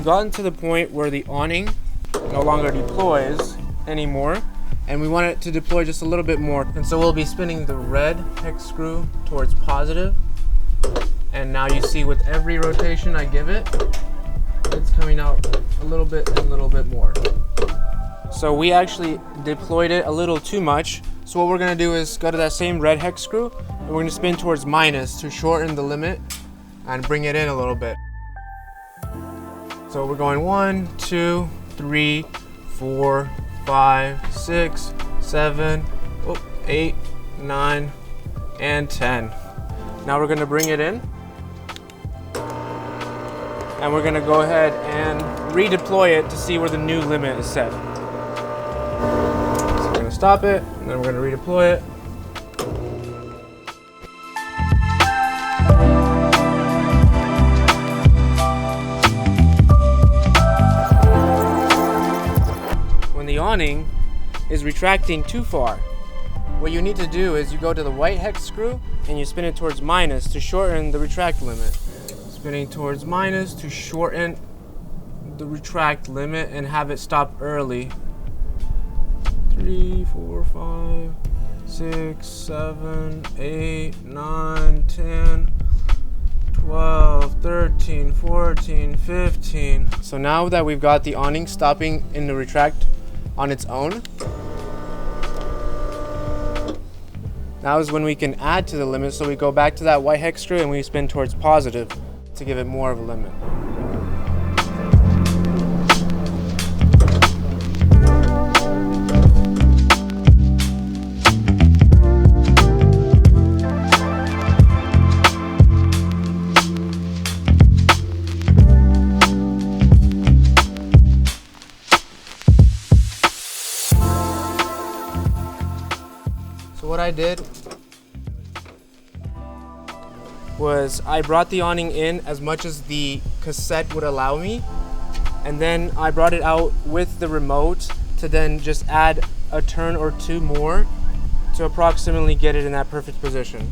we've gotten to the point where the awning no longer deploys anymore, and we want it to deploy just a little bit more. And so we'll be spinning the red hex screw towards positive. And now you see with every rotation I give it, it's coming out a little bit and a little bit more. So we actually deployed it a little too much. So what we're gonna do is go to that same red hex screw and we're gonna spin towards minus to shorten the limit and bring it in a little bit. So we're going 1, 2, 3, 4, 5, 6, 7, 8, 9, and 10. Now we're gonna bring it in and we're gonna go ahead and redeploy it to see where the new limit is set. So we're gonna stop it and then we're gonna redeploy it. When the awning is retracting too far, what you need to do is you go to the white hex screw and you spin it towards minus to shorten the retract limit. Spinning towards minus to shorten the retract limit and have it stop early. 3, 4, 5, 6, 7, 8, 9, 10, 12, 13, 14, 15. So now that we've got the awning stopping in the retract on its own, now is when we can add to the limit. So we go back to that white hex screw and we spin towards positive to give it more of a limit. So what I did was I brought the awning in as much as the cassette would allow me, and then I brought it out with the remote to then just add a turn or two more to approximately get it in that perfect position.